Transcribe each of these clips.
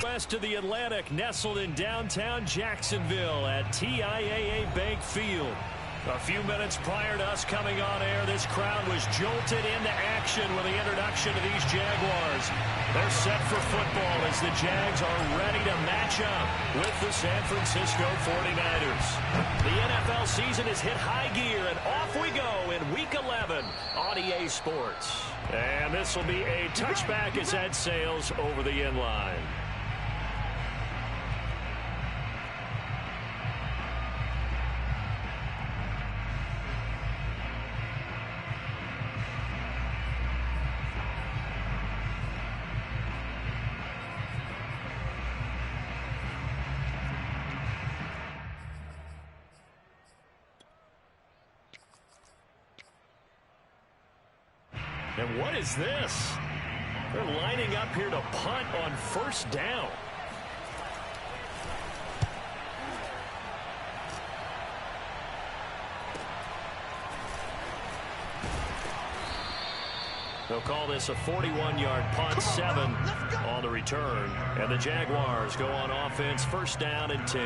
West of the Atlantic, nestled in downtown Jacksonville at TIAA Bank Field. A few minutes prior to us coming on air, this crowd was jolted into action with the introduction of these Jaguars. They're set for football as the Jags are ready to match up with the San Francisco 49ers. The NFL season has hit high gear, and off we go in Week 11 on EA Sports. And this will be a touchback as that sails over the end line. And what is this? They're lining up here to punt on first down. They'll call this a 41-yard punt, 7 on the return. And the Jaguars go on offense, first down and 10.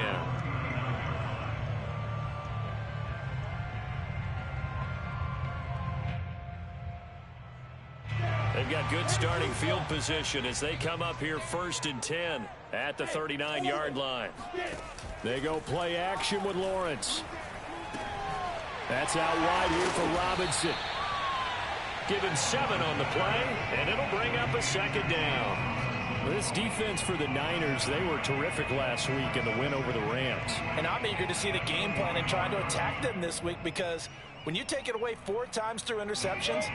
They've got good starting field position as they come up here first and 10 at the 39-yard line. They go play action with Lawrence. That's out wide here for Robinson. Given 7 on the play, and it'll bring up a second down. This defense for the Niners, they were terrific last week in the win over the Rams. And I'm eager to see the game plan and try to attack them this week, because when you take it away 4 times through interceptions,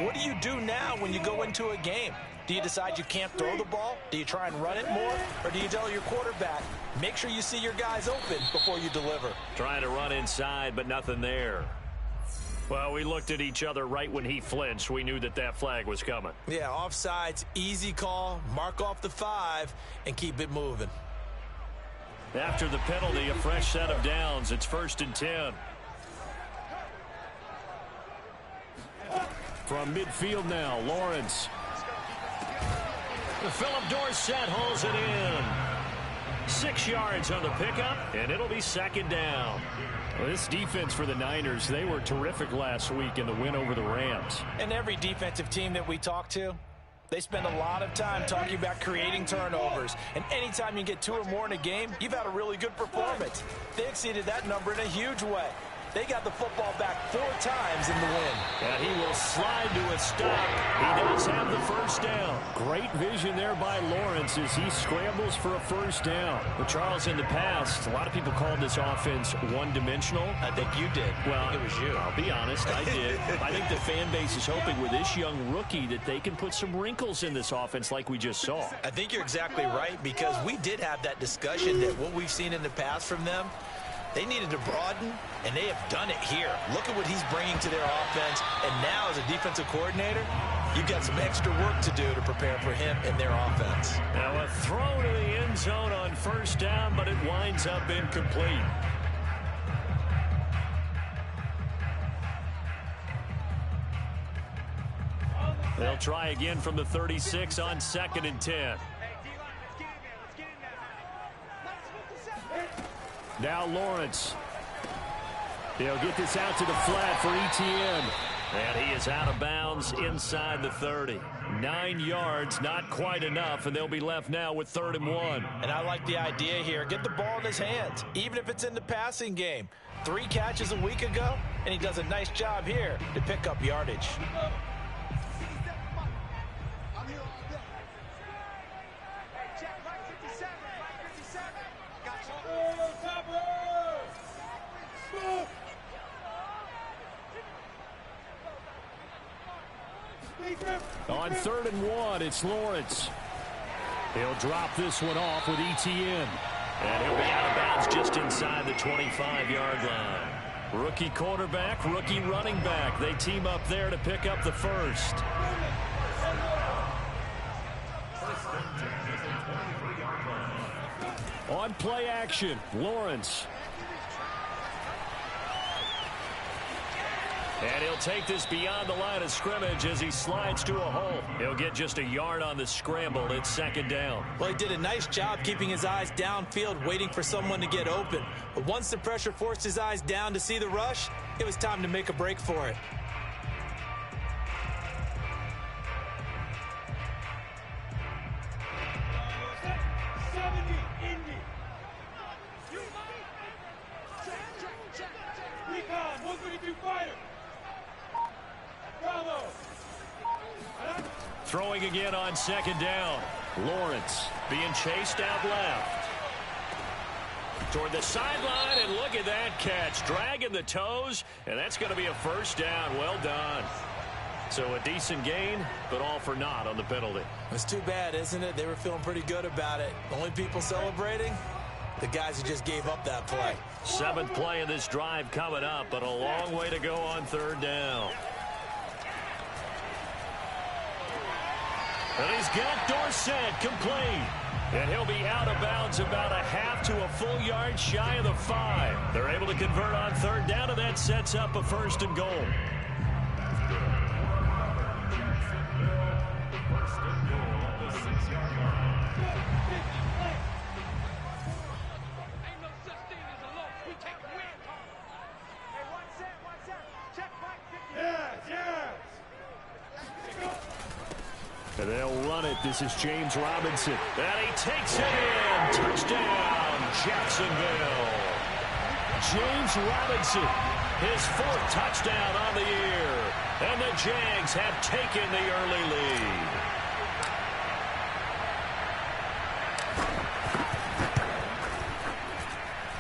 what do you do now when you go into a game? Do you decide you can't throw the ball? Do you try and run it more? Or do you tell your quarterback, make sure you see your guys open before you deliver? Trying to run inside, but nothing there. Well, we looked at each other right when he flinched. We knew that that flag was coming. Yeah, offsides, easy call, mark off the 5, and keep it moving. After the penalty, a fresh set of downs. It's first and 10. From midfield now, Lawrence. Philip Dorsett holds it in. 6 yards on the pickup, and it'll be second down. Well, this defense for the Niners, they were terrific last week in the win over the Rams. And every defensive team that we talk to, they spend a lot of time talking about creating turnovers. And anytime you get 2 or more in a game, you've had a really good performance. They exceeded that number in a huge way. They got the football back 4 times in the win. And he will slide to a stop. He does have the first down. Great vision there by Lawrence as he scrambles for a first down. But Charles, in the past, a lot of people called this offense one-dimensional. I think you did. Well, it was you. I'll be honest, I did. I think the fan base is hoping with this young rookie that they can put some wrinkles in this offense like we just saw. I think you're exactly right, because we did have that discussion that what we've seen in the past from them, they needed to broaden, and they have done it here. Look at what he's bringing to their offense. And now, as a defensive coordinator, you've got some extra work to do to prepare for him and their offense. Now a throw to the end zone on first down, but it winds up incomplete. They'll try again from the 36 on second and 10. Now Lawrence. He'll get this out to the flat for Etienne. And he is out of bounds inside the 30. 9 yards, not quite enough, and they'll be left now with 3rd and 1. And I like the idea here. Get the ball in his hands, even if it's in the passing game. 3 catches a week ago, and he does a nice job here to pick up yardage. On 3rd and 1, it's Lawrence. He'll drop this one off with Etienne. And he'll be out of bounds just inside the 25-yard line. Rookie quarterback, rookie running back. They team up there to pick up the first. On play action, Lawrence. And he'll take this beyond the line of scrimmage as he slides to a hole. He'll get just a yard on the scramble. It's second down. Well, he did a nice job keeping his eyes downfield, waiting for someone to get open. But once the pressure forced his eyes down to see the rush, it was time to make a break for it. Throwing again on second down. Lawrence being chased out left. Toward the sideline, and look at that catch. Dragging the toes, and that's going to be a first down. Well done. So a decent gain, but all for naught on the penalty. It's too bad, isn't it? They were feeling pretty good about it. Only people celebrating, the guys who just gave up that play. 7th play of this drive coming up, but a long way to go on third down. And he's got Dorsett complete. And he'll be out of bounds about a half to a full yard shy of the 5. They're able to convert on third down, and that sets up a 1st and goal. And they'll run it. This is James Robinson. And he takes it in. Touchdown, Jacksonville. James Robinson, his 4th touchdown on the year. And the Jags have taken the early lead.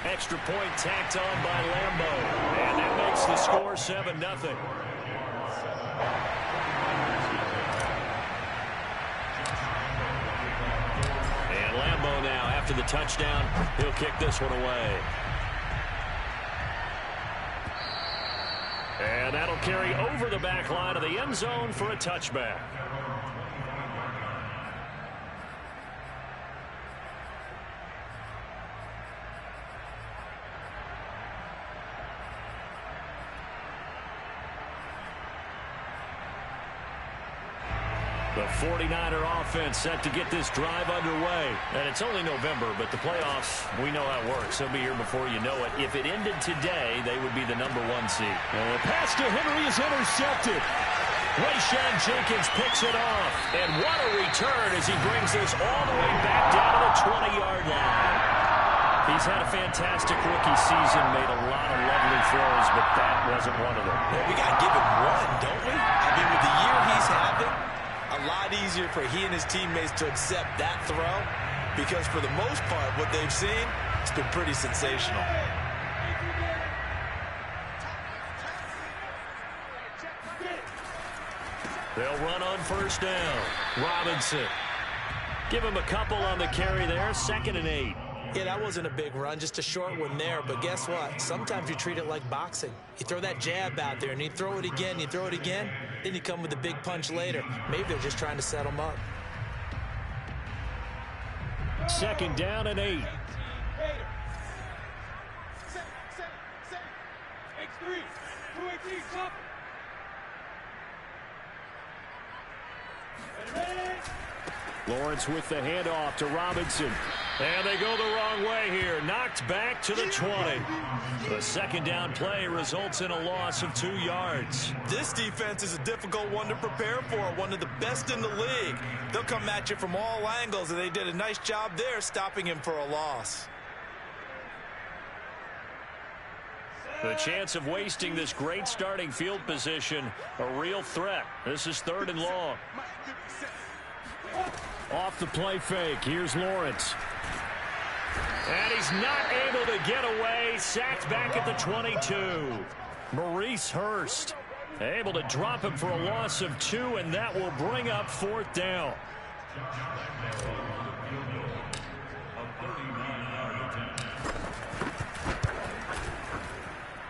Extra point tacked on by Lambo. And that makes the score 7-0. Lambo now, after the touchdown, he'll kick this one away. And that'll carry over the back line of the end zone for a touchback. The 49er offense set to get this drive underway. And it's only November, but the playoffs, we know how it works. They'll be here before you know it. If it ended today, they would be the #1 seed. And the pass to Henry is intercepted. Rayshawn Jenkins picks it off. And what a return as he brings this all the way back down to the 20-yard line. He's had a fantastic rookie season, made a lot of lovely throws, but that wasn't one of them. Well, we got to give him one, don't we? I mean, with the year he's having, a lot easier for he and his teammates to accept that throw because for the most part, what they've seen, it's been pretty sensational. They'll run on first down. Robinson. Give him a couple on the carry there. 2nd and 8. Yeah, that wasn't a big run, just a short one there. But guess what? Sometimes you treat it like boxing. You throw that jab out there, and you throw it again, you throw it again, then you come with a big punch later. Maybe they're just trying to set them up. 2nd down and 8. Lawrence with the handoff to Robinson. And they go the wrong way here. Knocked back to the 20. The 2nd down play results in a loss of 2 yards. This defense is a difficult one to prepare for, one of the best in the league. They'll come at you from all angles, and they did a nice job there stopping him for a loss. The chance of wasting this great starting field position, a real threat. This is 3rd and long. Off the play fake, here's Lawrence. And he's not able to get away. Sacked back at the 22. Maurice Hurst able to drop him for a loss of 2, and that will bring up 4th down.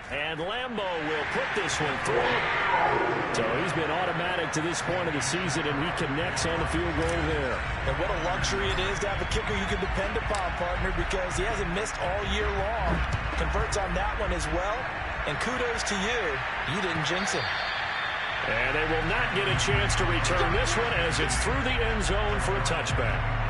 And Lambo will put this one through. So he's been automatic to this point of the season, and he connects on the field goal there. And what a luxury it is to have a kicker you can depend upon, partner, because he hasn't missed all year long. Converts on that one as well. And kudos to you. You didn't jinx him. And they will not get a chance to return this one as it's through the end zone for a touchback.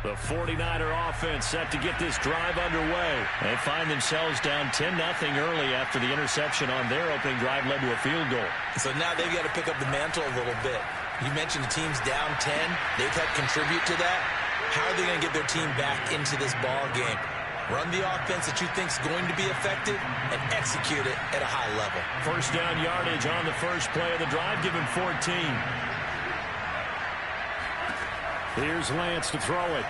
The 49er offense set to get this drive underway. They find themselves down 10-0 early after the interception on their opening drive led to a field goal. So now they've got to pick up the mantle a little bit. You mentioned the team's down 10. They've helped contribute to that. How are they going to get their team back into this ball game? Run the offense that you think is going to be effective and execute it at a high level. First down yardage on the first play of the drive, given 14. Here's Lance to throw it.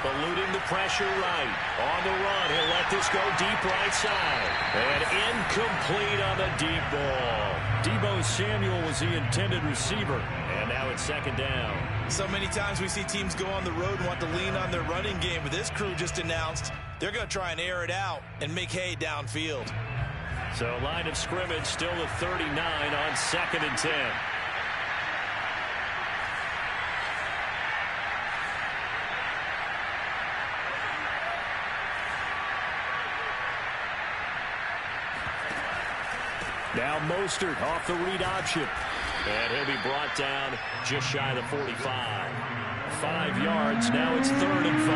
Eluding the pressure right. On the run, he'll let this go deep right side. And incomplete on the deep ball. Deebo Samuel was the intended receiver. And now it's second down. So many times we see teams go on the road and want to lean on their running game. But this crew just announced they're going to try and air it out and make hay downfield. So line of scrimmage still the 39 on second and 10. Now Mostert off the read option. And he'll be brought down just shy of the 45. 5 yards. Now it's 3rd and 5.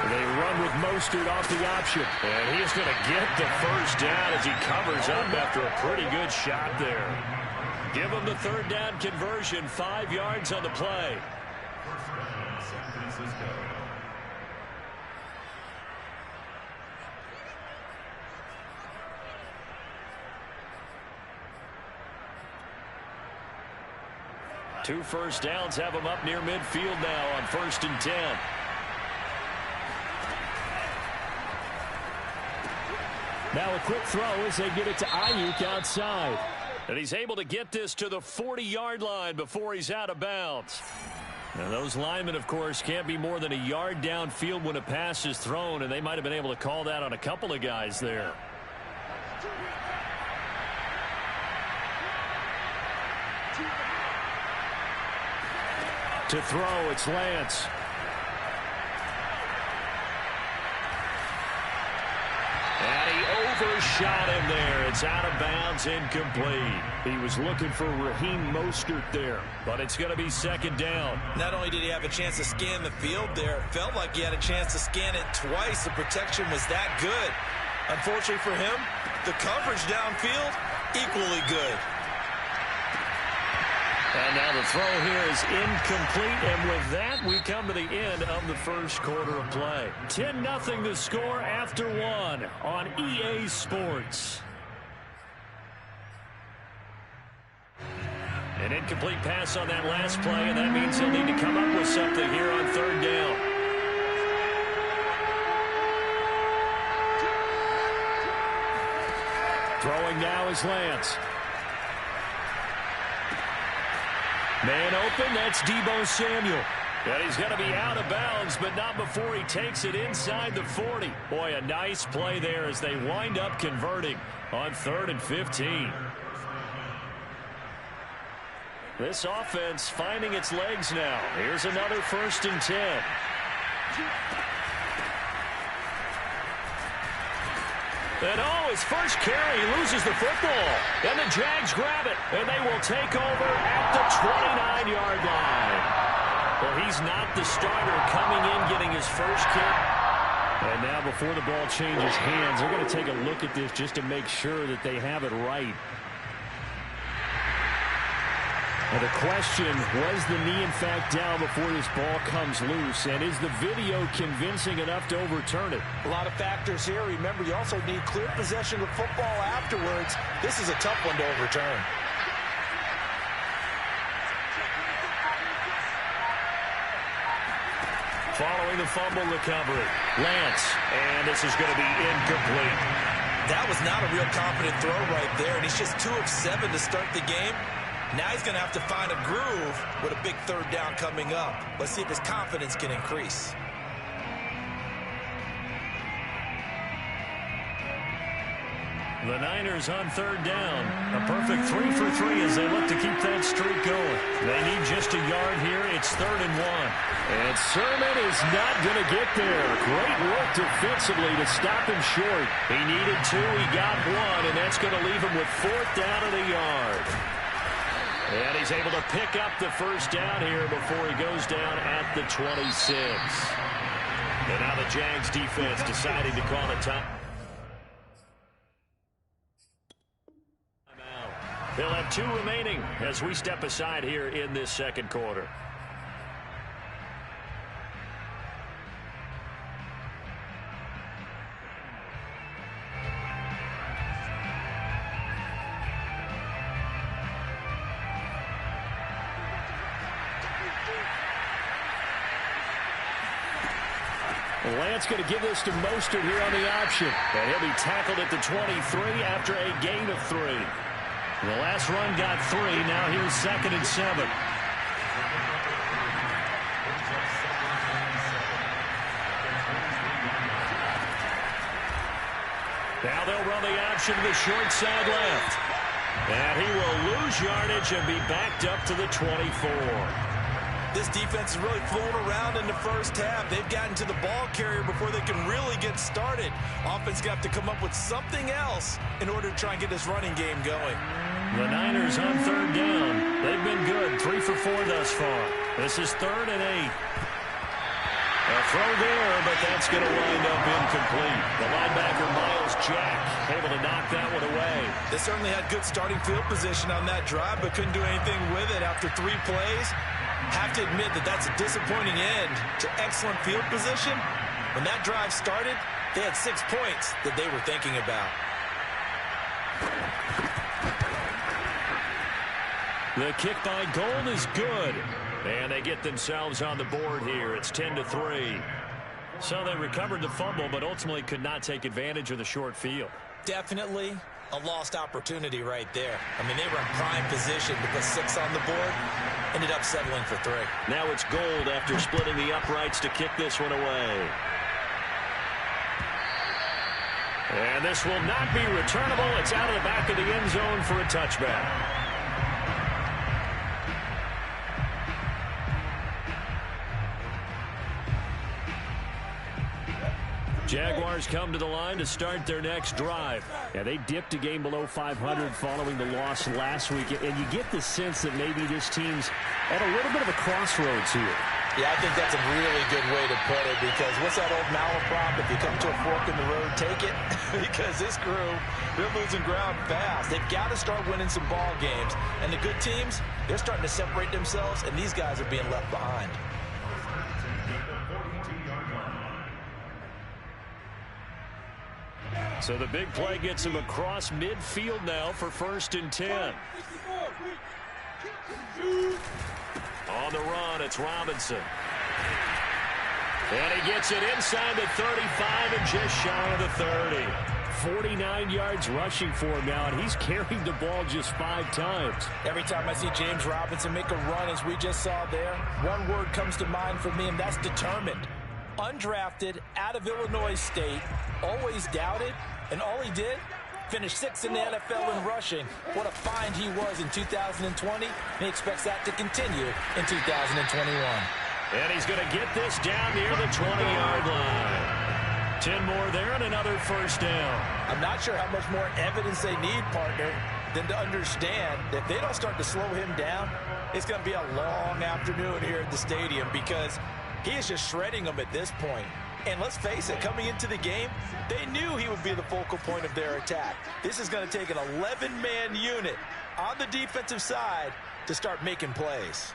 They run with Mostert off the option. And he's going to get the first down as he covers up after a pretty good shot there. Give him the 3rd down conversion. 5 yards on the play. Two first downs have him up near midfield now on 1st and 10. Now a quick throw as they get it to Ayuk outside. And he's able to get this to the 40-yard line before he's out of bounds. Now those linemen, of course, can't be more than a yard downfield when a pass is thrown, and they might have been able to call that on a couple of guys there. To throw, it's Lance. And he overshot him there. It's out of bounds, incomplete. He was looking for Raheem Mostert there, but it's going to be second down. Not only did he have a chance to scan the field there, it felt like he had a chance to scan it twice. The protection was that good. Unfortunately for him, the coverage downfield, equally good. And now the throw here is incomplete, and with that, we come to the end of the first quarter of play. 10-0 the score after 1 on EA Sports. An incomplete pass on that last play, and that means he'll need to come up with something here on 3rd down. Throwing now is Lance. Man open, that's Deebo Samuel. And he's going to be out of bounds, but not before he takes it inside the 40. Boy, a nice play there as they wind up converting on 3rd and 15. This offense finding its legs now. Here's another 1st and 10. And his first carry, he loses the football. And the Jags grab it, and they will take over at the 29-yard line. Well, he's not the starter coming in, getting his first kick. And now before the ball changes hands, they're going to take a look at this just to make sure that they have it right. And the question, was the knee in fact down before this ball comes loose? And is the video convincing enough to overturn it? A lot of factors here. Remember, you also need clear possession of the football afterwards. This is a tough one to overturn. Following the fumble recovery, Lance, and this is going to be incomplete. That was not a real confident throw right there, and he's just 2 of 7 to start the game. Now he's going to have to find a groove with a big 3rd down coming up. Let's see if his confidence can increase. The Niners on third down. A perfect 3 for 3 as they look to keep that streak going. They need just a yard here. It's 3rd and 1. And Sermon is not going to get there. Great work defensively to stop him short. He needed 2. He got 1, and that's going to leave him with 4th down and a yard. And he's able to pick up the first down here before he goes down at the 26. And now the Jags defense deciding to call a time. They'll have 2 remaining as we step aside here in this second quarter. Lance going to give this to Mostert here on the option. And he'll be tackled at the 23 after a gain of 3. The last run got 3. Now here's 2nd and 7. Now they'll run the option to the short side left. And he will lose yardage and be backed up to the 24. This defense is really flown around in the first half. They've gotten to the ball carrier before they can really get started. Offense got to come up with something else in order to try and get this running game going. The Niners on third down. They've been good. 3 for 4 thus far. This is 3rd and 8. A throw there, but that's going to wind up incomplete. The linebacker, Miles Jack, able to knock that one away. They certainly had good starting field position on that drive, but couldn't do anything with it after 3 plays. Have to admit that that's a disappointing end to excellent field position. When that drive started, they had 6 points that they were thinking about. The kick by Gold is good. And they get themselves on the board here. It's 10-3. So they recovered the fumble, but ultimately could not take advantage of the short field. Definitely a lost opportunity right there. I mean, they were in prime position to put 6 on the board. Ended up settling for 3. Now it's Gold after splitting the uprights to kick this one away. And this will not be returnable. It's out of the back of the end zone for a touchback. Jaguars come to the line to start their next drive. Yeah, they dipped a game below 500 following the loss last week. And you get the sense that maybe this team's at a little bit of a crossroads here. Yeah, I think that's a really good way to put it, because what's that old malaprop? If you come to a fork in the road, take it. Because this crew, they're losing ground fast. They've got to start winning some ball games. And the good teams, they're starting to separate themselves, and these guys are being left behind. So the big play gets him across midfield now for 1st and 10. On the run, it's Robinson. And he gets it inside the 35 and just shy of the 30. 49 yards rushing for him now, and he's carried the ball just 5 times. Every time I see James Robinson make a run, as we just saw there, one word comes to mind for me, and that's determined. Undrafted, out of Illinois State, always doubted, and all he did, finished 6th in the NFL in rushing. What a find he was in 2020, and he expects that to continue in 2021. And he's going to get this down near the 20-yard line. 10 more there and another 1st down. I'm not sure how much more evidence they need, partner, than to understand that if they don't start to slow him down, it's going to be a long afternoon here at the stadium, because he is just shredding them at this point. And let's face it, coming into the game, they knew he would be the focal point of their attack. This is going to take an 11-man unit on the defensive side to start making plays.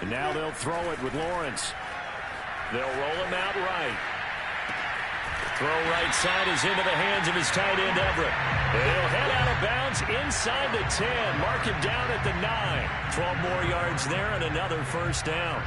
And now they'll throw it with Lawrence. They'll roll him out right. Throw right side is into the hands of his tight end, Everett. He'll head out of bounds inside the 10. Mark him down at the 9. 12 more yards there and another 1st down.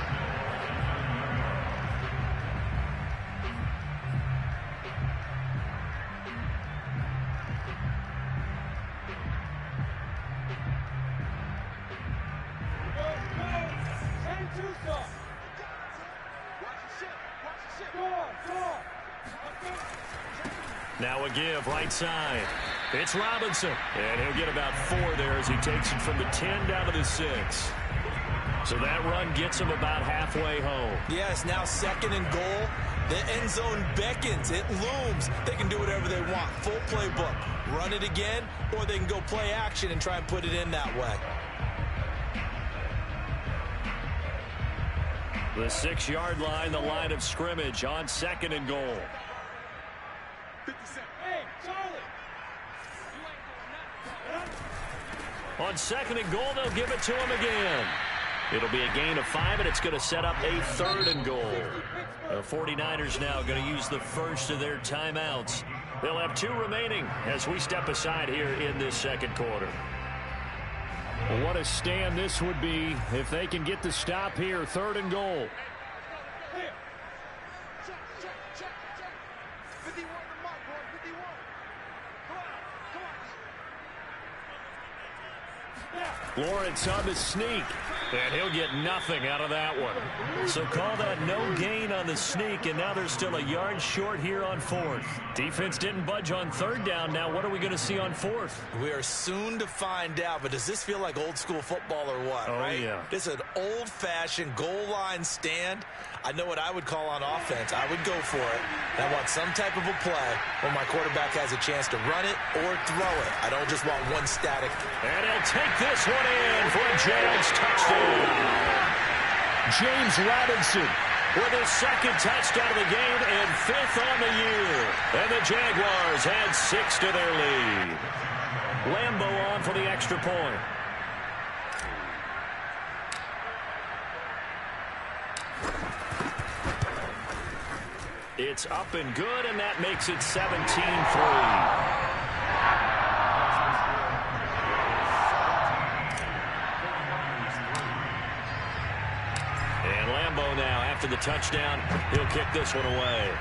Now a give right side. It's Robinson. And he'll get about 4 there as he takes it from the 10 down to the 6. So that run gets him about halfway home. Yes, now 2nd and goal. The end zone beckons. It looms. They can do whatever they want. Full playbook. Run it again, or they can go play action and try and put it in that way. The 6-yard line, the line of scrimmage on 2nd and goal. On 2nd and goal, they'll give it to him again. It'll be a gain of 5, and it's going to set up a 3rd and goal. The 49ers now going to use the first of their timeouts. They'll have 2 remaining as we step aside here in this 2nd quarter. Well, what a stand this would be if they can get the stop here. 3rd and goal. Lawrence on the sneak, and he'll get nothing out of that one. So call that no gain on the sneak, and now they're still a yard short here on 4th. Defense didn't budge on 3rd down. Now what are we going to see on 4th? We are soon to find out, but does this feel like old school football or what? Oh, right? Yeah. This is an old-fashioned goal line stand. I know what I would call on offense. I would go for it. I want some type of a play where my quarterback has a chance to run it or throw it. I don't just want one static. And he'll take this one in for a Jags touchdown. James Robinson with his 2nd touchdown of the game and 5th on the year. And the Jaguars add 6 to their lead. Lambeau on for the extra point. It's up and good, and that makes it 17-3. And Lambeau now, after the touchdown, he'll kick this one away.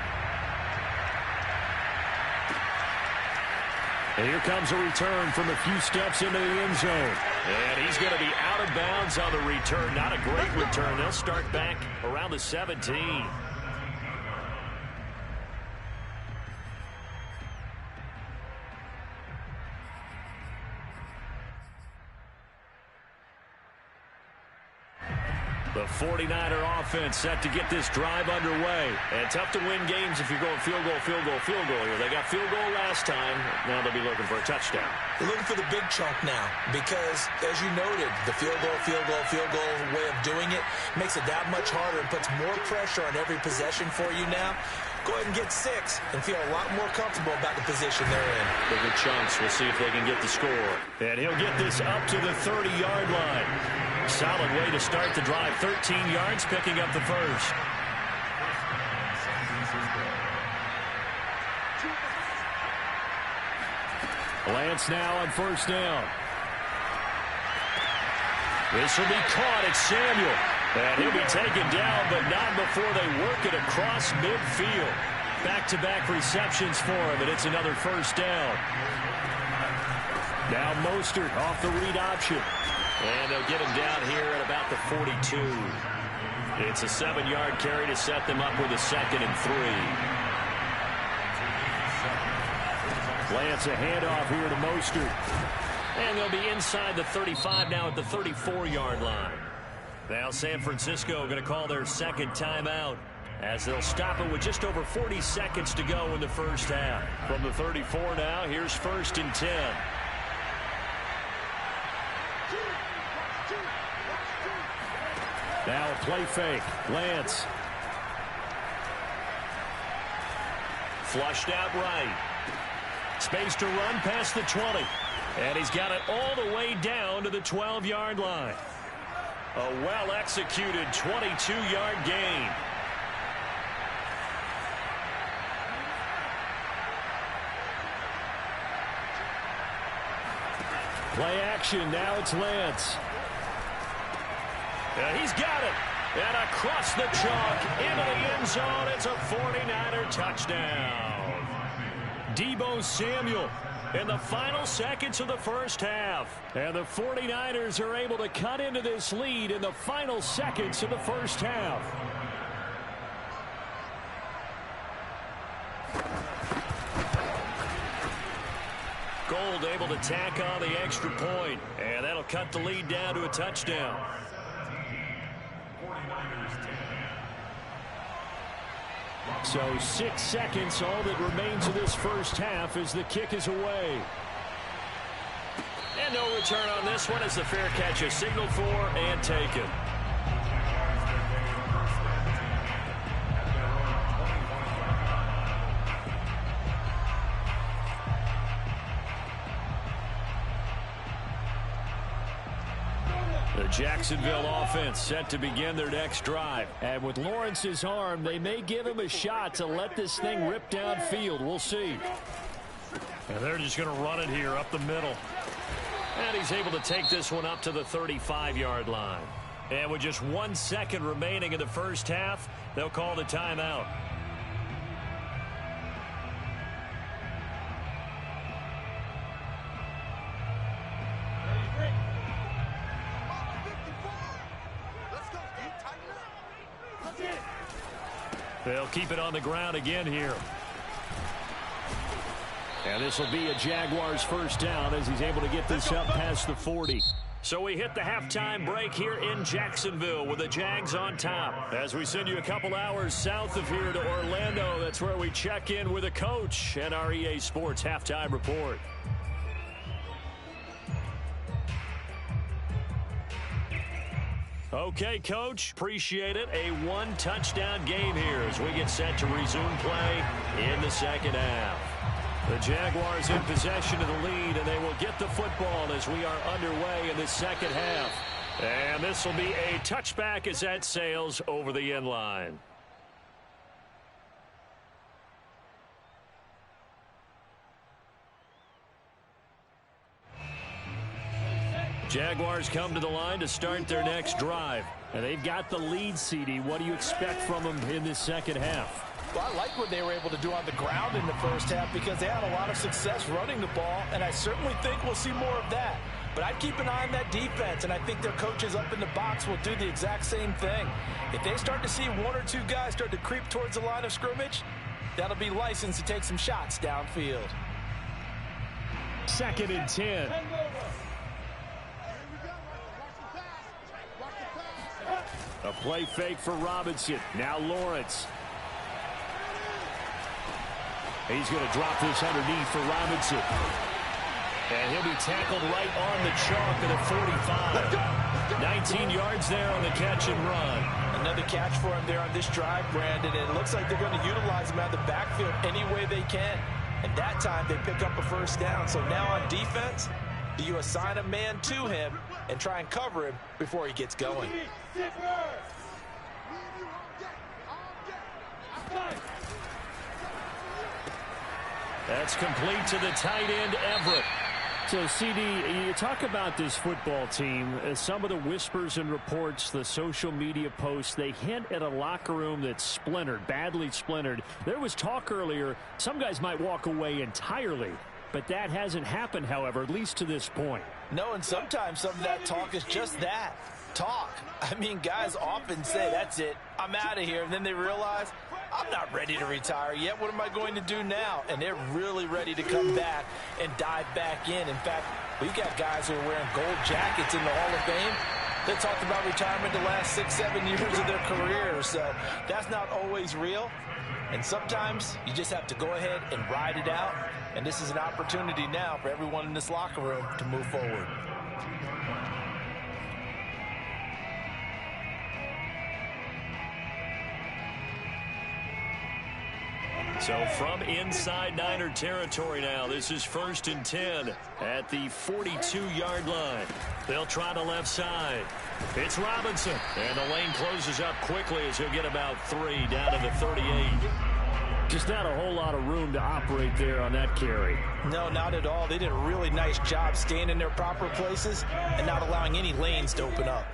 And here comes a return from a few steps into the end zone. And he's going to be out of bounds on the return. Not a great return. They'll start back around the 17. The 49er offense set to get this drive underway. And tough to win games if you're going field goal, field goal, field goal here. They got field goal last time. Now they'll be looking for a touchdown. They're looking for the big chunk now because, as you noted, the field goal way of doing it makes it that much harder and puts more pressure on every possession for you now. Go ahead and get 6 and feel a lot more comfortable about the position they're in. Bigger chunks. We'll see if they can get the score. And he'll get this up to the 30-yard line. Solid way to start the drive. 13 yards, picking up the first. Lance now on 1st down. This will be caught. It's Samuel. And he'll be taken down, but not before they work it across midfield. Back-to-back receptions for him, and it's another 1st down. Now Mostert off the read option. And they'll get him down here at about the 42. It's a 7-yard carry to set them up with a 2nd and 3. Lance a handoff here to Mostert. And they'll be inside the 35 now at the 34-yard line. Now San Francisco going to call their 2nd timeout as they'll stop it with just over 40 seconds to go in the first half. From the 34 now, here's 1st and 10. Now a play fake. Lance. Flushed out right. Space to run past the 20. And he's got it all the way down to the 12-yard line. A well-executed 22-yard gain. Play action. Now it's Lance. And he's got it. And across the chalk into the end zone. It's a 49er touchdown. Deebo Samuel in the final seconds of the first half. And the 49ers are able to cut into this lead in the final seconds of the first half. hold, able to tack on the extra point. And that'll cut the lead down to a touchdown. So 6 seconds, all that remains of this first half as the kick is away. And no return on this one as the fair catch is signaled for and taken. The Jacksonville offense set to begin their next drive. And with Lawrence's arm, they may give him a shot to let this thing rip downfield. We'll see. And they're just going to run it here up the middle. And he's able to take this one up to the 35-yard line. And with just 1 second remaining in the first half, they'll call the timeout. They'll keep it on the ground again here. And this will be a Jaguars first down as he's able to get this up past the 40. So we hit the halftime break here in Jacksonville with the Jags on top. As we send you a couple hours south of here to Orlando, that's where we check in with a coach and our EA Sports halftime report. Okay, Coach, appreciate it. A one-touchdown game here as we get set to resume play in the second half. The Jaguars in possession of the lead, and they will get the football as we are underway in the second half. And this will be a touchback as that sails over the end line. Jaguars come to the line to start their next drive. And they've got the lead, CD. What do you expect from them in this second half? Well, I like what they were able to do on the ground in the first half because they had a lot of success running the ball, and I certainly think we'll see more of that. But I'd keep an eye on that defense, and I think their coaches up in the box will do the exact same thing. If they start to see one or two guys start to creep towards the line of scrimmage, that'll be licensed to take some shots downfield. 2nd and 10. A play fake for Robinson. Now Lawrence. He's going to drop this underneath for Robinson. And he'll be tackled right on the chalk at the 45. 19 yards there on the catch and run. Another catch for him there on this drive, Brandon. And it looks like they're going to utilize him out of the backfield any way they can. And that time they pick up a first down. So now on defense, do you assign a man to him and try and cover him before he gets going? That's complete to the tight end, Everett. So, CD, you talk about this football team. Some of the whispers and reports, the social media posts, they hint at a locker room that's splintered, badly splintered. There was talk earlier, some guys might walk away entirely. But that hasn't happened, however, at least to this point. No, and sometimes some of that talk is just that, talk. I mean, guys often say, that's it, I'm out of here. And then they realize, I'm not ready to retire yet. What am I going to do now? And they're really ready to come back and dive back in. In fact, we've got guys who are wearing gold jackets in the Hall of Fame. They talked about retirement the last 6-7 years of their career. So that's not always real. And sometimes you just have to go ahead and ride it out. And this is an opportunity now for everyone in this locker room to move forward. So from inside Niner territory now, this is 1st and 10 at the 42-yard line. They'll try the left side. It's Robinson. And the lane closes up quickly as he'll get about 3 down to the 38. Just not a whole lot of room to operate there on that carry. No, not at all. They did a really nice job staying in their proper places and not allowing any lanes to open up.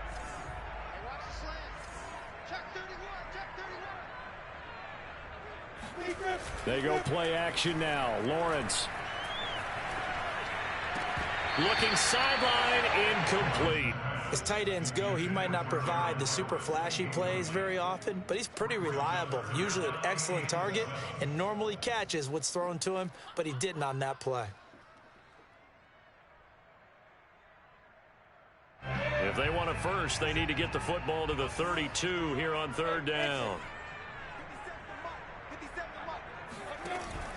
They go play action now. Lawrence. Looking sideline, incomplete. As tight ends go, he might not provide the super flashy plays very often, but he's pretty reliable. Usually an excellent target and normally catches what's thrown to him, but he didn't on that play. If they want it first, they need to get the football to the 32 here on third down.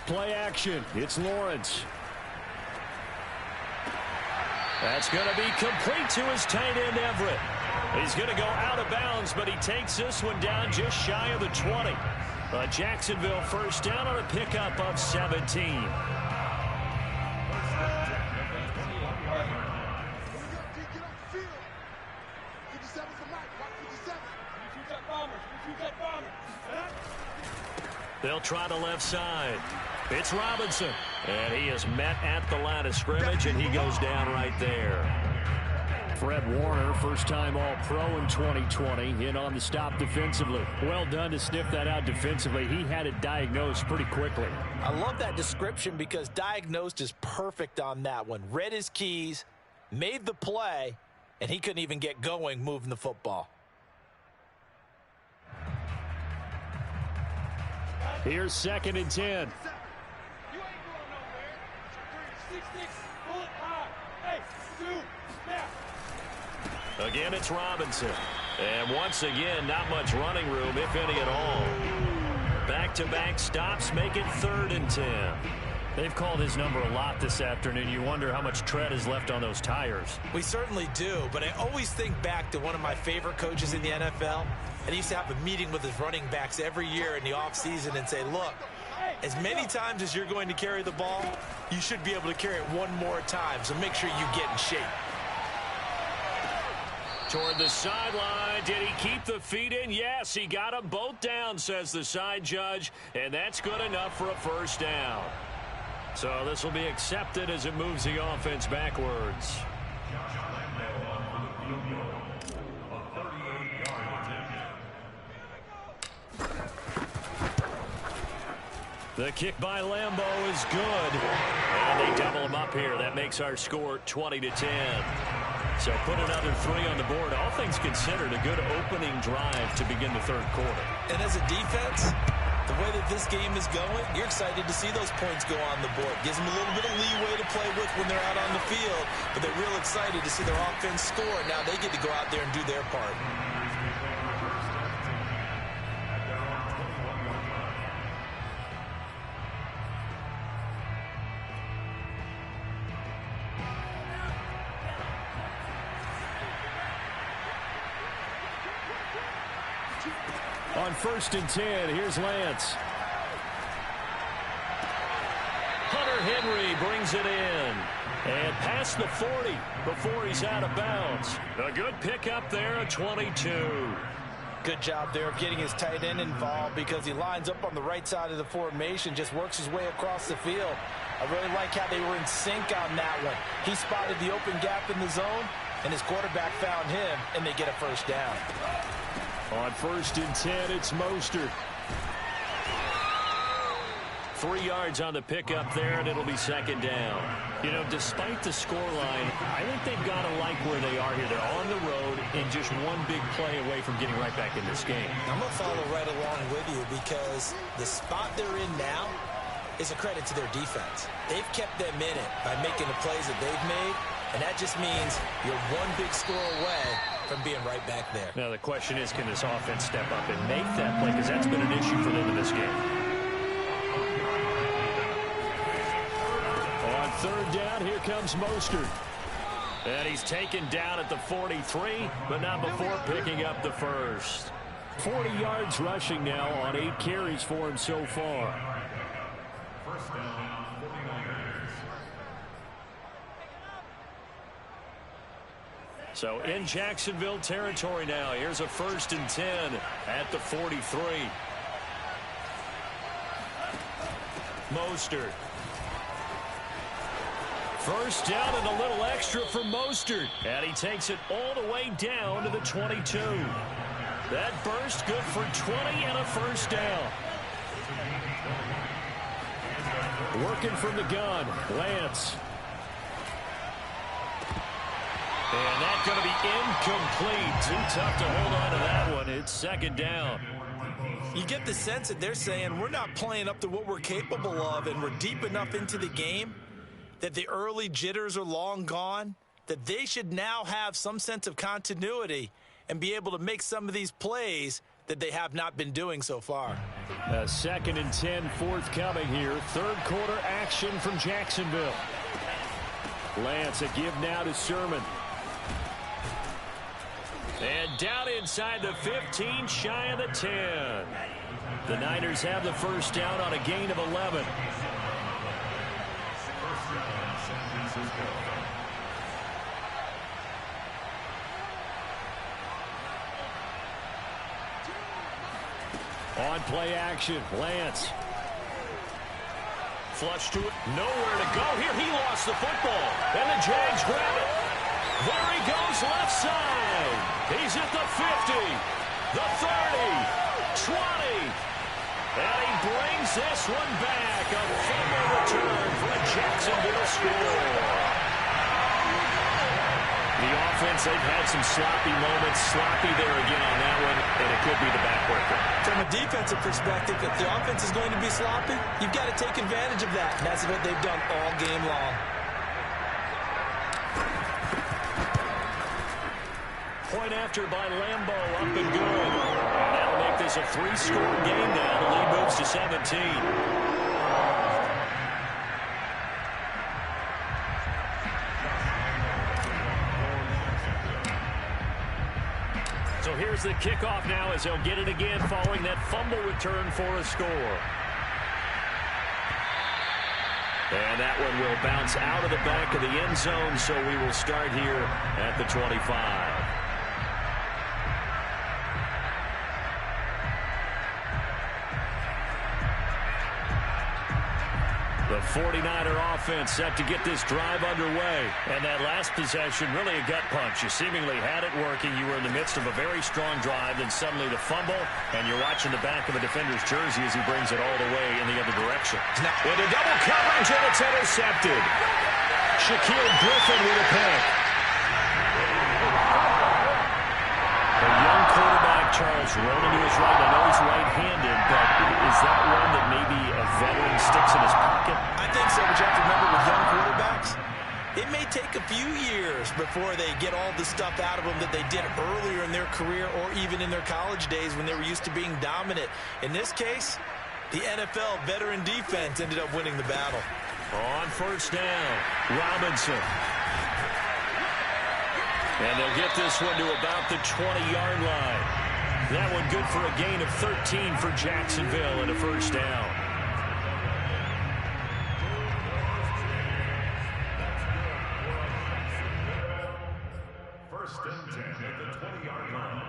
Play action. It's Lawrence. That's going to be complete to his tight end, Everett. He's going to go out of bounds, but he takes this one down just shy of the 20. Jacksonville first down on a pickup of 17. They'll try the left side. It's Robinson. And he is met at the line of scrimmage, and he goes down right there. Fred Warner, first-time All-Pro in 2020, in on the stop defensively. Well done to sniff that out defensively. He had it diagnosed pretty quickly. I love that description because diagnosed is perfect on that one. Read his keys, made the play, and he couldn't even get going moving the football. Here's 2nd and 10. Again, it's Robinson. And once again, not much running room, if any at all. Back-to-back stops make it 3rd and 10. They've called his number a lot this afternoon. You wonder how much tread is left on those tires. We certainly do, but I always think back to one of my favorite coaches in the NFL. And he used to have a meeting with his running backs every year in the offseason and say, look, as many times as you're going to carry the ball, you should be able to carry it one more time, so make sure you get in shape. Toward the sideline. Did he keep the feet in? Yes, he got them both down, says the side judge, and that's good enough for a first down. So this will be accepted as it moves the offense backwards. The kick by Lambeau is good. And they double him up here. That makes our score 20-10. So put another 3 on the board. All things considered, a good opening drive to begin the third quarter. And as a defense, the way that this game is going, you're excited to see those points go on the board. Gives them a little bit of leeway to play with when they're out on the field. But they're real excited to see their offense score. Now they get to go out there and do their part. On 1st and 10, here's Lance. Hunter Henry brings it in. And past the 40 before he's out of bounds. A good pickup there at 22. Good job there of getting his tight end involved because he lines up on the right side of the formation, just works his way across the field. I really like how they were in sync on that one. He spotted the open gap in the zone, and his quarterback found him, and they get a first down. On 1st and 10, it's Mostert. 3 yards on the pickup there, and it'll be 2nd down. You know, despite the scoreline, I think they've got to like where they are here. They're on the road and just one big play away from getting right back in this game. I'm going to follow right along with you because the spot they're in now is a credit to their defense. They've kept them in it by making the plays that they've made, and that just means you're one big score away from being right back there. Now the question is, can this offense step up and make that play? Because that's been an issue for them in this game. On 3rd down, here comes Mostert. And he's taken down at the 43, but not before picking up the first. 40 yards rushing now on 8 carries for him so far. So in Jacksonville territory now. Here's a 1st and 10 at the 43. Mostert. First down and a little extra for Mostert. And he takes it all the way down to the 22. That burst good for 20 and a first down. Working from the gun, Lance. And that's going to be incomplete. Too tough to hold on to that one. It's 2nd down. You get the sense that they're saying we're not playing up to what we're capable of, and we're deep enough into the game that the early jitters are long gone. that they should now have some sense of continuity and be able to make some of these plays that they have not been doing so far. 2nd and 10 forthcoming here. Third quarter action from Jacksonville. Lance, a give now to Sermon. And down inside the 15, shy of the 10. The Niners have the first down on a gain of 11. On play action, Lance. Flush to it, nowhere to go here. He lost the football, and the Jags grab it. There he goes, left side. He's at the 50, the 30, 20. And he brings this one back. A fumble return for a Jacksonville score. The offense, they've had some sloppy moments. Sloppy there again on that one, and it could be the backbreaker. From a defensive perspective, if the offense is going to be sloppy, you've got to take advantage of that. And that's what they've done all game long. Point after by Lambeau, up and good. And that'll make this a 3-score game now. The lead moves to 17. So here's the kickoff now as they'll get it again following that fumble return for a score. And that one will bounce out of the back of the end zone, so we will start here at the 25. The 49er offense set to get this drive underway. And that last possession, really a gut punch. You seemingly had it working. You were in the midst of a very strong drive. Then suddenly the fumble, and you're watching the back of a defender's jersey as he brings it all the way in the other direction. With a double coverage, and it's intercepted. Shaquille Griffin with a pick. The young quarterback, Charles, rolling to his right. I know he's right-handed, but is that one that maybe a veteran sticks in his pocket? I think so, but you have to remember with young quarterbacks, it may take a few years before they get all the stuff out of them that they did earlier in their career or even in their college days when they were used to being dominant. In this case, the NFL veteran defense ended up winning the battle. On first down, Robinson. And they'll get this one to about the 20-yard line. That one good for a gain of 13 for Jacksonville and a first down. First and 10 at the 20-yard line.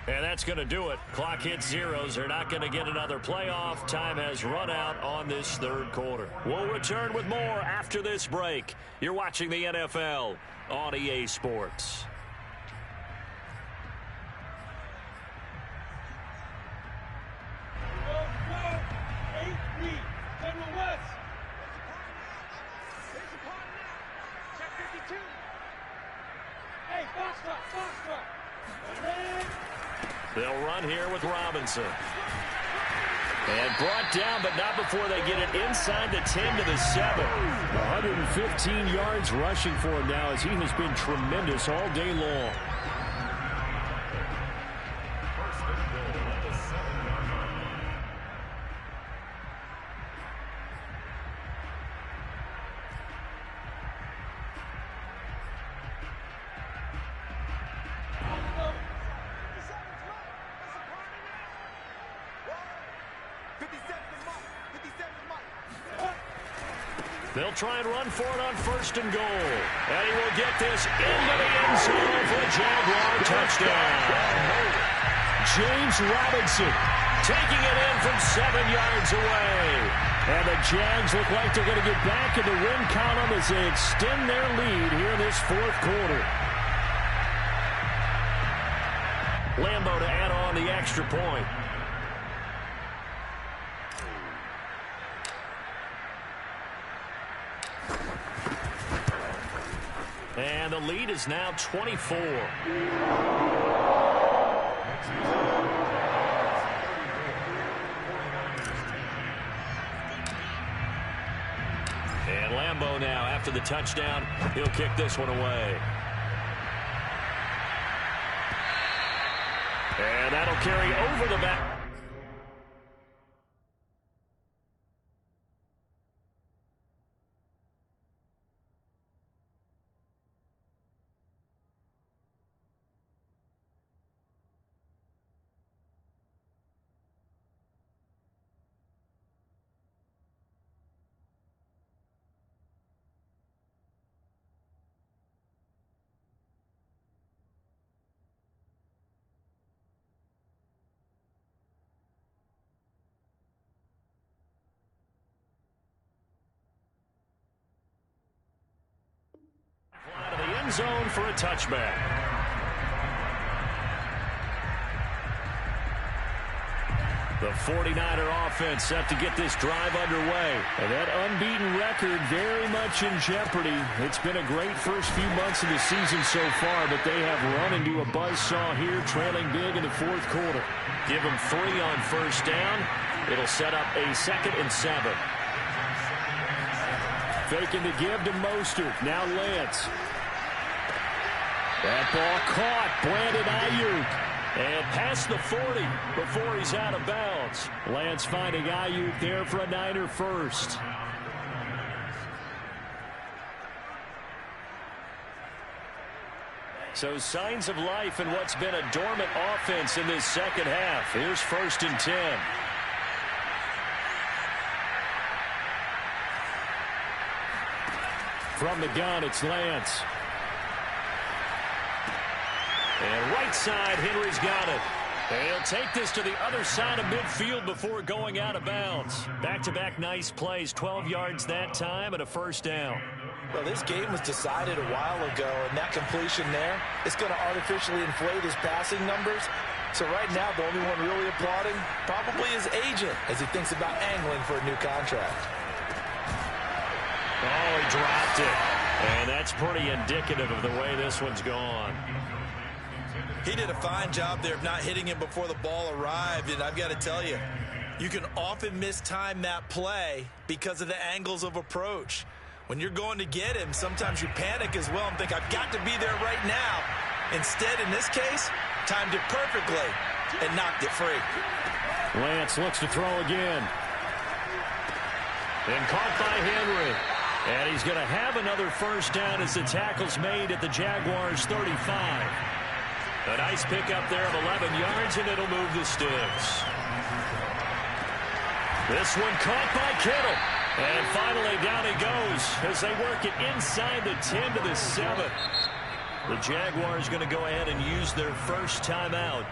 And that's going to do it. Clock hits zeros. They're not going to get another playoff. Time has run out on this third quarter. We'll return with more after this break. You're watching the NFL on EA Sports. They'll run here with Robinson. And brought down, but not before they get it inside the 10 to the 7. 115 yards rushing for him now as he has been tremendous all day long. They'll try and run for it on first and goal. And he will get this into the end zone for a Jaguar touchdown. James Robinson taking it in from 7 yards away. And the Jags look like they're going to get back in the win column as they extend their lead here in this fourth quarter. Lambeau to add on the extra point. And the lead is now 24. And Lambeau now, after the touchdown, he'll kick this one away. And that'll carry over the back. Fly to the end zone for a touchback. The 49er offense set to get this drive underway. And that unbeaten record very much in jeopardy. It's been a great first few months of the season so far, but they have run into a buzzsaw here, trailing big in the fourth quarter. Give them 3 on first down. It'll set up a 2nd and 7. Faking the give to Mostert. Now Lance. That ball caught. Brandon Ayuk. And past the 40 before he's out of bounds. Lance finding Ayuk there for a Niner first. So signs of life in what's been a dormant offense in this second half. Here's 1st and 10. From the gun, it's Lance. And right side, Henry's got it. And he'll take this to the other side of midfield before going out of bounds. Back-to-back nice plays, 12 yards that time and a first down. Well, this game was decided a while ago, and that completion there, it's going to artificially inflate his passing numbers. So right now, the only one really applauding probably his agent as he thinks about angling for a new contract. Oh, he dropped it. And that's pretty indicative of the way this one's gone. He did a fine job there of not hitting him before the ball arrived, and I've got to tell you, you can often mistime that play because of the angles of approach. When you're going to get him, sometimes you panic as well and think, I've got to be there right now. Instead, in this case, timed it perfectly and knocked it free. Lance looks to throw again. And caught by Henry. And he's going to have another first down as the tackle's made at the Jaguars' 35. A nice pickup there of 11 yards, and it'll move the sticks. This one caught by Kittle. And finally down he goes as they work it inside the 10 to the 7. The Jaguars going to go ahead and use their first timeout.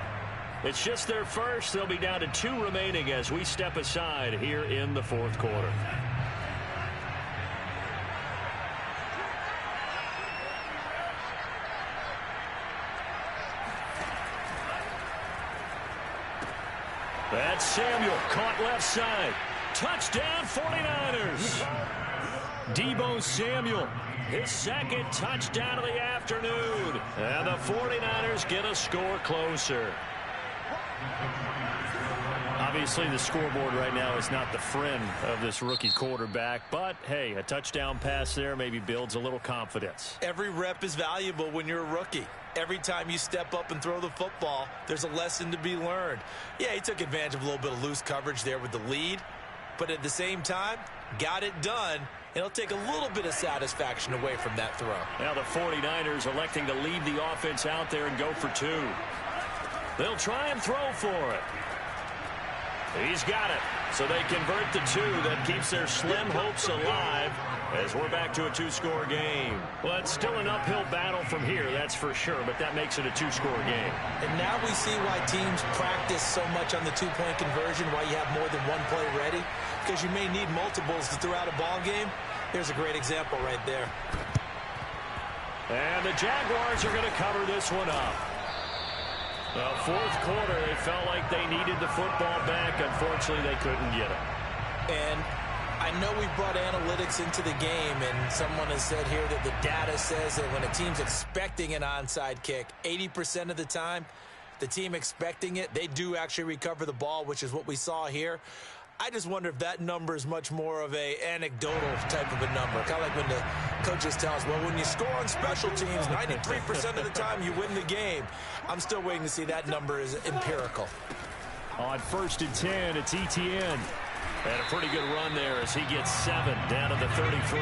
It's just their first. They'll be down to 2 remaining as we step aside here in the fourth quarter. That's Samuel, caught left side. Touchdown, 49ers. Deebo Samuel, his 2nd touchdown of the afternoon. And the 49ers get a score closer. Obviously, the scoreboard right now is not the friend of this rookie quarterback. But, hey, a touchdown pass there maybe builds a little confidence. Every rep is valuable when you're a rookie. Every time you step up and throw the football, there's a lesson to be learned. Yeah, he took advantage of a little bit of loose coverage there with the lead. But at the same time, got it done. And it'll take a little bit of satisfaction away from that throw. Now the 49ers electing to leave the offense out there and go for 2. They'll try and throw for it. He's got it. So they convert the 2. That keeps their slim hopes alive as we're back to a 2-score game. Well, it's still an uphill battle from here, that's for sure, but that makes it a 2-score game. And now we see why teams practice so much on the 2-point conversion, why you have more than one play ready, because you may need multiples to throw out a ball game. Here's a great example right there. And the Jaguars are going to cover this one up. The fourth quarter, they felt like they needed the football back. Unfortunately, they couldn't get it. And I know we brought analytics into the game, and someone has said here that the data says that when a team's expecting an onside kick, 80% of the time, the team expecting it, they do actually recover the ball, which is what we saw here. I just wonder if that number is much more of a anecdotal type of a number. Kind of like when the coaches tell us, well, when you score on special teams, 93% of the time you win the game. I'm still waiting to see that number is empirical. On 1st and 10, it's Etienne. And a pretty good run there as he gets 7 down to the 33.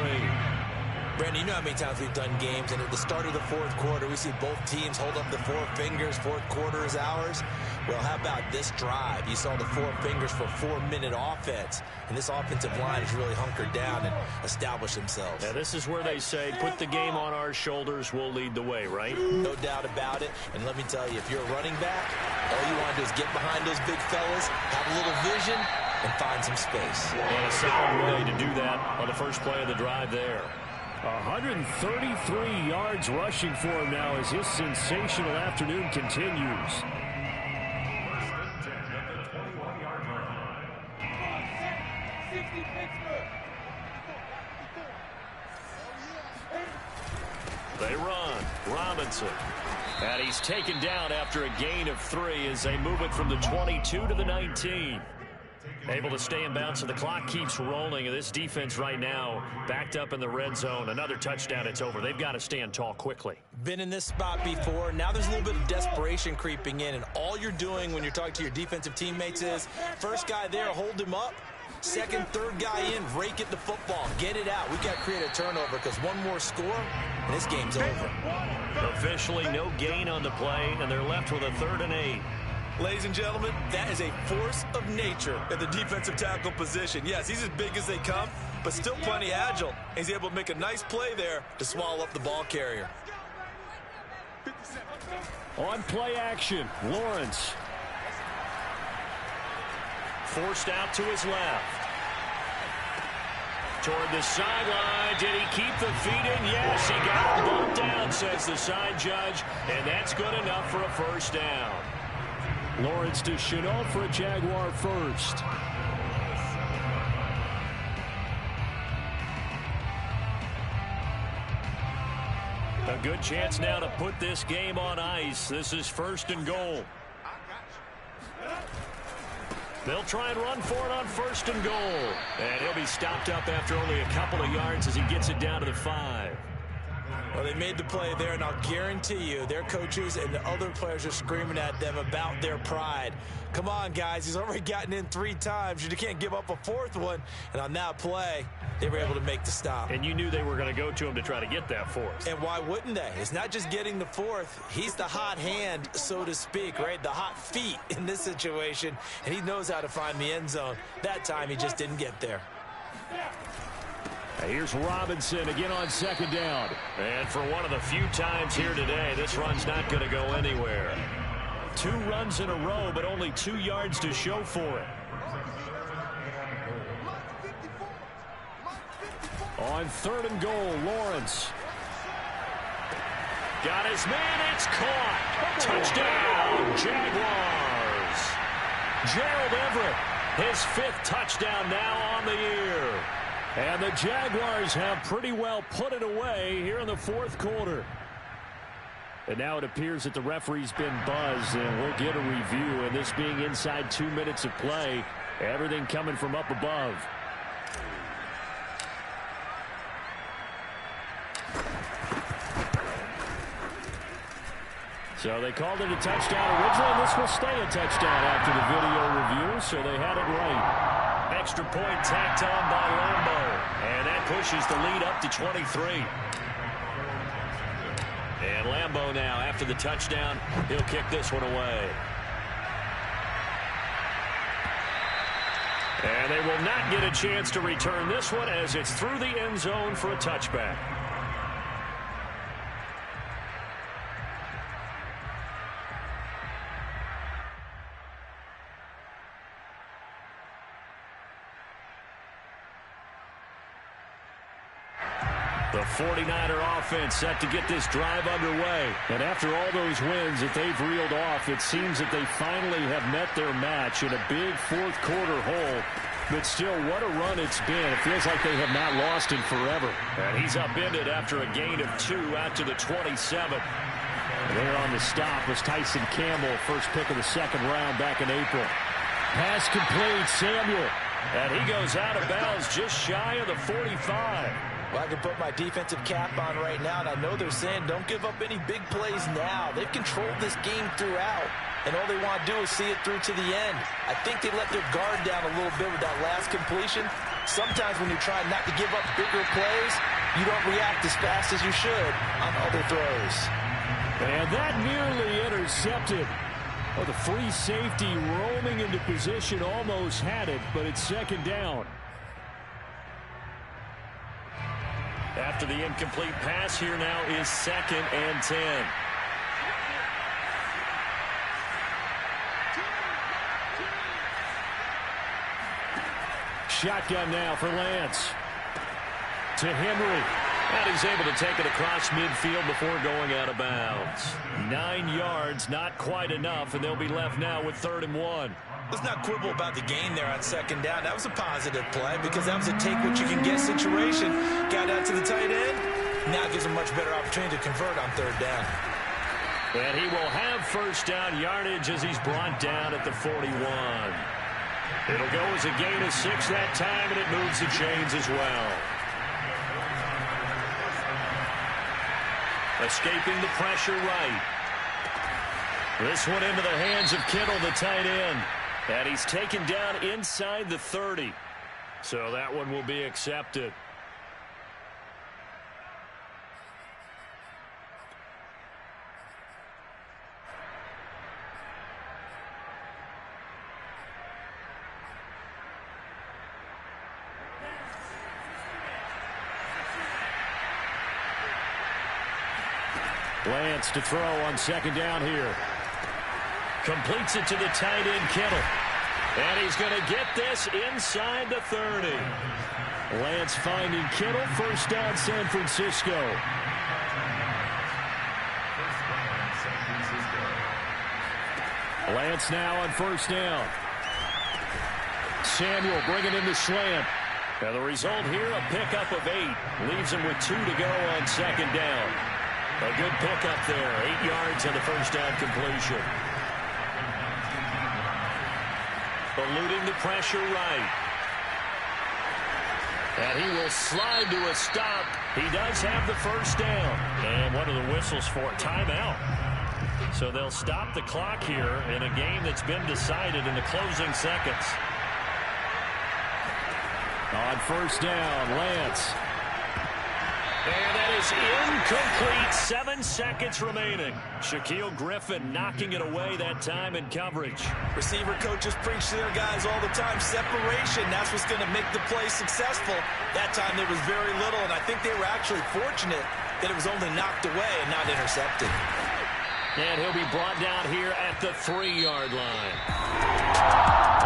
Brandon, you know how many times we've done games, and at the start of the fourth quarter, we see both teams hold up the 4 fingers, fourth quarter is ours. Well, how about this drive? You saw the 4 fingers for 4-minute offense, and this offensive line has really hunkered down and established themselves. Now, this is where they say, put the game on our shoulders, we'll lead the way, right? No doubt about it, and let me tell you, if you're a running back, all you want to do is get behind those big fellas, have a little vision, and find some space. And a solid way to do that on the first play of the drive there. 133 yards rushing for him now as his sensational afternoon continues. They run. Robinson. And he's taken down after a gain of 3 as they move it from the 22 to the 19. Able to stay in bounds, so the clock keeps rolling. And this defense right now backed up in the red zone. Another touchdown, it's over. They've got to stand tall quickly. Been in this spot before. Now there's a little bit of desperation creeping in. And all you're doing when you're talking to your defensive teammates is, first guy there, hold him up. Second, third guy in, rake at the football. Get it out. We've got to create a turnover because one more score, and this game's over. Officially, no gain on the play, and they're left with a 3rd and 8. Ladies and gentlemen, that is a force of nature at the defensive tackle position. Yes, he's as big as they come, but still plenty agile. He's able to make a nice play there to swallow up the ball carrier. On play action, Lawrence. Forced out to his left. Toward the sideline. Did he keep the feet in? Yes, he got bumped down, says the side judge, and that's good enough for a first down. Lawrence to Chenault for a Jaguar first. A good chance now to put this game on ice. This is 1st and goal. They'll try and run for it on 1st and goal. And he'll be stopped up after only a couple of yards as he gets it down to the 5. Well, they made the play there, and I'll guarantee you their coaches and the other players are screaming at them about their pride. Come on, guys. He's already gotten in 3 times. You can't give up a 4th one. And on that play, they were able to make the stop. And you knew they were going to go to him to try to get that 4th. And why wouldn't they? It's not just getting the 4th. He's the hot hand, so to speak, right? The hot feet in this situation. And he knows how to find the end zone. That time, he just didn't get there. Here's Robinson again on 2nd down. And for one of the few times here today, this run's not going to go anywhere. 2 runs in a row, but only 2 yards to show for it. On 3rd and goal, Lawrence. Got his man, it's caught. Touchdown, Jaguars. Gerald Everett, his 5th touchdown now on the year. And the Jaguars have pretty well put it away here in the 4th quarter. And now it appears that the referee's been buzzed, and we'll get a review. And this being inside 2 minutes of play, everything coming from up above. So they called it a touchdown originally, and this will stay a touchdown after the video review, so they had it right. Extra point tacked on by Lambeau, and that pushes the lead up to 23. And Lambeau now, after the touchdown, he'll kick this one away. And they will not get a chance to return this one as it's through the end zone for a touchback. The 49er offense set to get this drive underway. And after all those wins that they've reeled off, it seems that they finally have met their match in a big 4th quarter hole. But still, what a run it's been. It feels like they have not lost in forever. And he's upended after a gain of 2 out to the 27. And there on the stop was Tyson Campbell, first pick of the 2nd round back in April. Pass complete, Samuel. And he goes out of bounds just shy of the 45. Well, I can put my defensive cap on right now, and I know they're saying don't give up any big plays now. They've controlled this game throughout, and all they want to do is see it through to the end. I think they let their guard down a little bit with that last completion. Sometimes when you're trying not to give up bigger plays, you don't react as fast as you should on other throws. And that nearly intercepted. Oh, the free safety roaming into position almost had it, but it's second down. After the incomplete pass, here now is 2nd and 10. Shotgun now for Lance. To Henry. And he's able to take it across midfield before going out of bounds. 9 yards, not quite enough, and they'll be left now with 3rd and 1. Let's not quibble about the gain there on 2nd down. That was a positive play because that was a take-what-you-can-get situation. Got out to the tight end. Now gives him much better opportunity to convert on 3rd down. And he will have 1st down yardage as he's brought down at the 41. It'll go as a gain of 6 that time, and it moves the chains as well. Escaping the pressure right. This one into the hands of Kittle, the tight end. And he's taken down inside the 30. So that one will be accepted. Lance to throw on 2nd down here. Completes it to the tight end, Kittle. And he's going to get this inside the 30. Lance finding Kittle. 1st down, San Francisco. Lance now on 1st down. Samuel bringing in the slant. And the result here, a pickup of 8. Leaves him with 2 to go on 2nd down. A good pickup there. 8 yards on the 1st down completion. Eluding the pressure right. And he will slide to a stop. He does have the 1st down. And one of the whistles for a timeout. So they'll stop the clock here in a game that's been decided in the closing seconds. On 1st down, Lance. And that is incomplete. 7 seconds remaining. Shaquille Griffin knocking it away that time in coverage. Receiver coaches preach to their guys all the time. Separation, that's what's going to make the play successful. That time there was very little, and I think they were actually fortunate that it was only knocked away and not intercepted. And he'll be brought down here at the 3-yard line.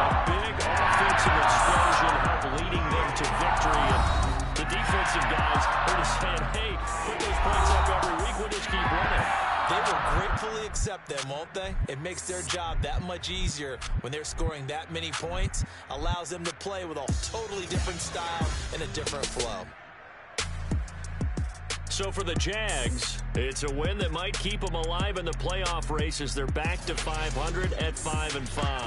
A big offensive explosion helped leading them to victory. And the defensive guys are just saying, hey, put those points up every week. We'll just keep running. They will gratefully accept them, won't they? It makes their job that much easier when they're scoring that many points. Allows them to play with a totally different style and a different flow. So for the Jags, it's a win that might keep them alive in the playoff race as they're back to 500 at 5-5.